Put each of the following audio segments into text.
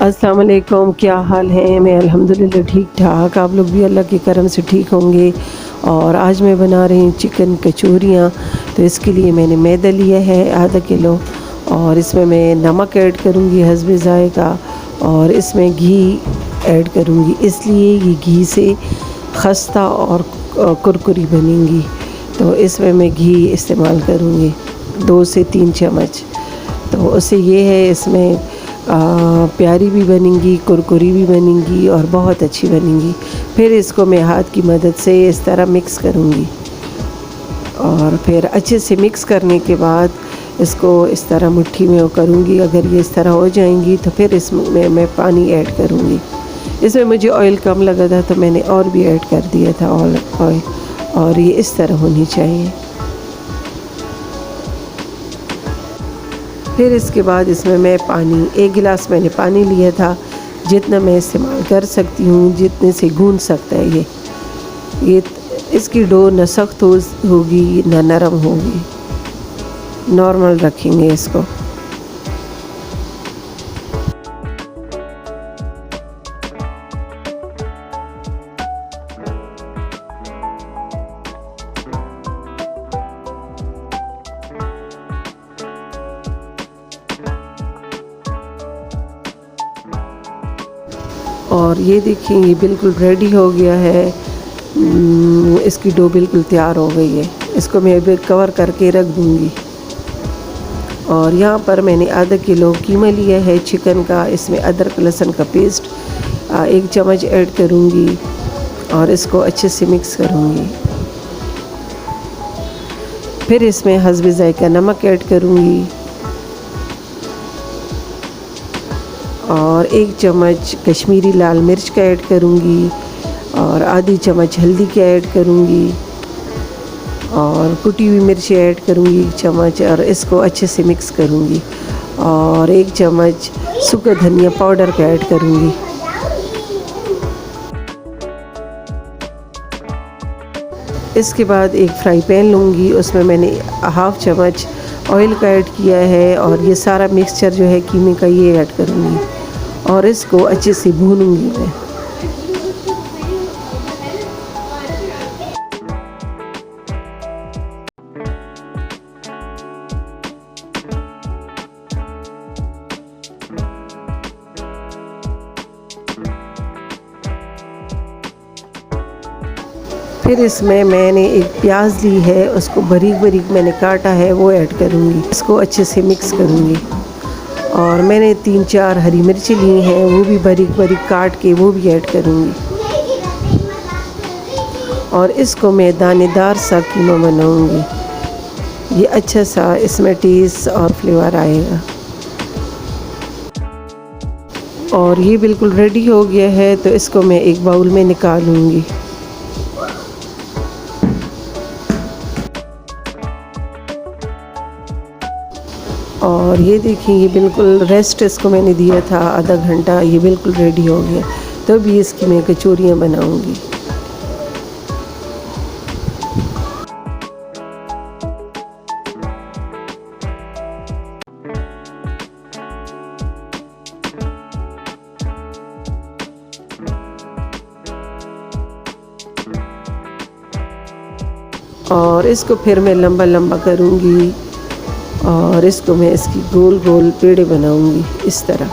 अस्सलाम वालेकुम, क्या हाल है? मैं अल्हम्दुलिल्लाह ठीक ठाक। आप लोग भी अल्लाह के करम से ठीक होंगे। और आज मैं बना रही हूँ चिकन कचौरियाँ। तो इसके लिए मैंने मैदा लिया है आधा किलो, और इसमें मैं नमक ऐड करूँगी हस्बे ज़ायक़ा, और इसमें घी ऐड करूँगी, इसलिए ये घी से खस्ता और कुरकुरी बनेंगी। तो इसमें मैं घी इस्तेमाल करूँगी 2 से 3 चम्मच। तो उससे ये है इसमें प्यारी भी बनेंगी, कुरकुरी भी बनेंगी और बहुत अच्छी बनेंगी। फिर इसको मैं हाथ की मदद से इस तरह मिक्स करूँगी, और फिर अच्छे से मिक्स करने के बाद इसको इस तरह मुट्ठी में वो करूँगी। अगर ये इस तरह हो जाएंगी तो फिर इसमें मैं पानी ऐड करूँगी। इसमें मुझे ऑयल कम लगा था तो मैंने और भी ऐड कर दिया था ऑयल, और ये इस तरह होनी चाहिए। फिर इसके बाद इसमें मैं पानी 1 गिलास मैंने पानी लिया था, जितना मैं इस्तेमाल कर सकती हूँ, जितने से गूँध सकता है ये इसकी डो न सख्त होगी न नरम होगी, नॉर्मल रखेंगे इसको। और ये देखिए ये बिल्कुल रेडी हो गया है। इसकी डो बिल्कुल तैयार हो गई है। इसको मैं अभी कवर करके रख दूँगी। और यहाँ पर मैंने आधा किलो कीमा लिया है चिकन का। इसमें अदरक लहसुन का पेस्ट 1 चम्मच ऐड करूँगी, और इसको अच्छे से मिक्स करूँगी। फिर इसमें हस्बे ज़ायक़ा नमक ऐड करूँगी, और 1 चम्मच कश्मीरी लाल मिर्च का ऐड करूँगी, और आधी चम्मच हल्दी का ऐड करूँगी, और कुटी हुई मिर्ची ऐड करूँगी 1 चम्मच, और इसको अच्छे से मिक्स करूँगी। और 1 चम्मच सूखा धनिया पाउडर का ऐड करूँगी। इसके बाद एक फ्राई पैन लूँगी, उसमें मैंने 1/2 चम्मच ऑयल का ऐड किया है, और ये सारा मिक्सचर जो है कीमे का ये ऐड करूँगी, और इसको अच्छे से भूनूंगी मैं। फिर इसमें मैंने एक प्याज ली है, उसको बारीक बारीक मैंने काटा है, वो ऐड करूँगी। इसको अच्छे से मिक्स करूँगी। और मैंने 3-4 हरी मिर्ची ली हैं, वो भी बारीक बारीक काट के वो भी ऐड करूँगी। और इसको मैं दानेदार सा कीमा बनाऊँगी। ये अच्छा सा इसमें टेस्ट और फ्लेवर आएगा। और ये बिल्कुल रेडी हो गया है, तो इसको मैं एक बाउल में निकालूँगी। और ये देखिए ये बिल्कुल रेस्ट इसको मैंने दिया था आधा घंटा, ये बिल्कुल रेडी हो गया। तो भी इसकी मैं कचौरियाँ बनाऊँगी। और इसको फिर मैं लंबा लंबा करूँगी, और इसको मैं इसकी गोल गोल पेड़े बनाऊंगी इस तरह।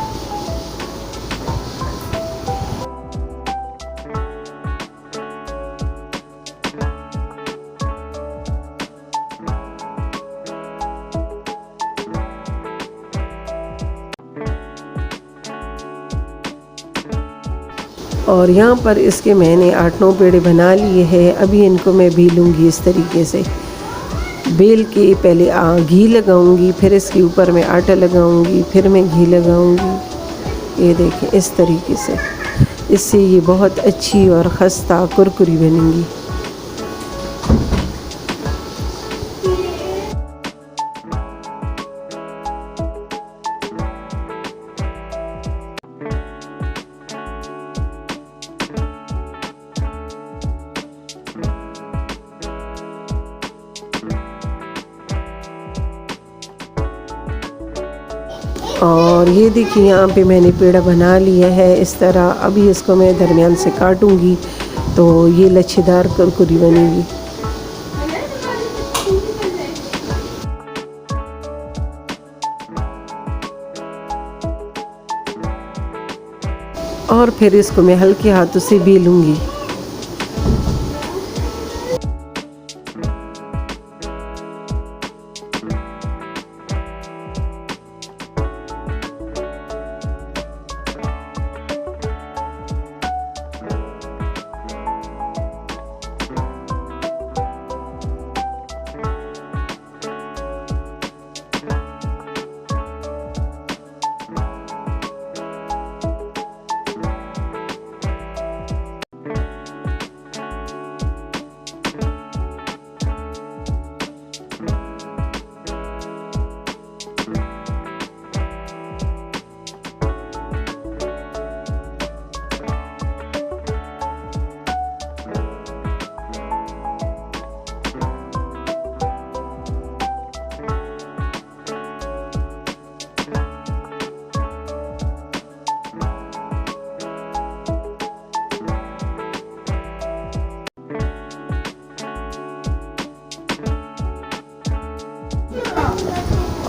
और यहाँ पर इसके मैंने 8-9 पेड़े बना लिए हैं। अभी इनको मैं बेलूँगी इस तरीके से। बेल के पहले घी लगाऊंगी, फिर इसके ऊपर मैं आटा लगाऊंगी, फिर मैं घी लगाऊंगी। ये देखें इस तरीके से, इससे ये बहुत अच्छी और खस्ता कुरकुरी बनेंगी। और ये देखिए यहाँ पे मैंने पेड़ा बना लिया है इस तरह। अभी इसको मैं दरमियान से काटूंगी तो ये लच्छेदार कुरकुरी बनेगी। और फिर इसको मैं हल्के हाथों से बेलूंगी।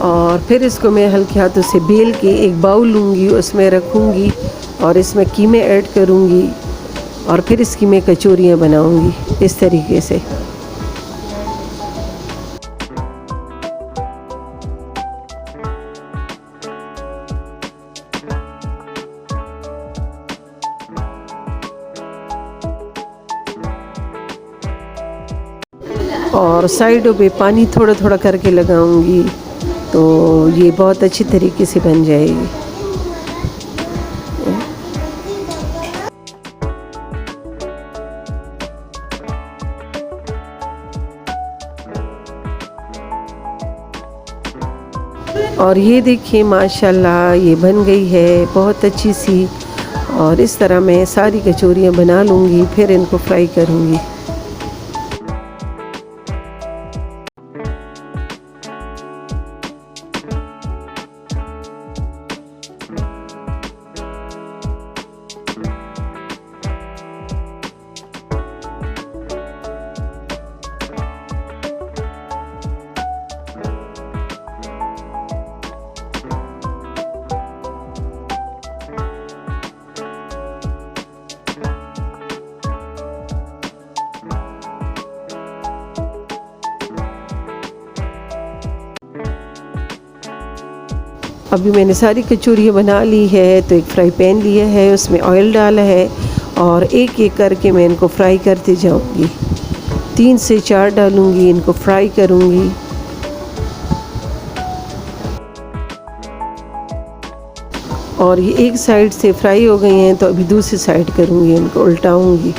और फिर इसको मैं हल्के हाथों से बेल के एक बाउल लूँगी, उसमें रखूँगी और इसमें कीमे ऐड करूँगी और फिर इसकी मैं कचौरियाँ बनाऊँगी इस तरीके से। और साइडों पे पानी थोड़ा थोड़ा करके लगाऊंगी तो ये बहुत अच्छी तरीके से बन जाएगी। और ये देखिए माशाल्लाह ये बन गई है बहुत अच्छी सी। और इस तरह मैं सारी कचौरियाँ बना लूँगी, फिर इनको फ्राई करूँगी। अभी मैंने सारी कचौरियाँ बना ली है तो एक फ्राई पैन लिया है, उसमें ऑयल डाला है और एक एक करके मैं इनको फ्राई करते जाऊंगी। 3 से 4 डालूंगी, इनको फ्राई करूंगी। और ये एक साइड से फ्राई हो गई हैं तो अभी दूसरी साइड करूंगी, इनको उल्टाऊंगी।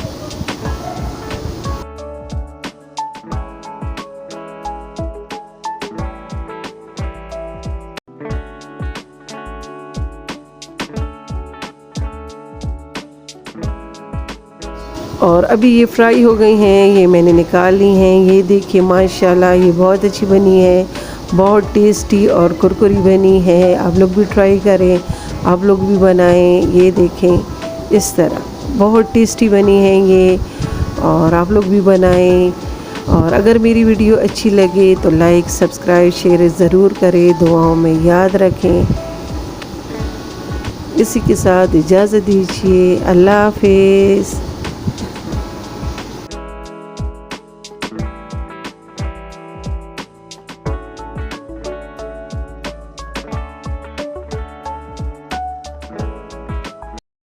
और अभी ये फ्राई हो गई हैं, ये मैंने निकाल ली हैं। ये देखिए माशाल्लाह ये बहुत अच्छी बनी है, बहुत टेस्टी और कुरकुरी बनी है। आप लोग भी ट्राई करें, आप लोग भी बनाएं। ये देखें इस तरह बहुत टेस्टी बनी है ये, और आप लोग भी बनाएं। और अगर मेरी वीडियो अच्छी लगे तो लाइक सब्सक्राइब शेयर ज़रूर करें, दुआओं में याद रखें। इसी के साथ इजाज़त दीजिए, अल्लाह हाफिज़।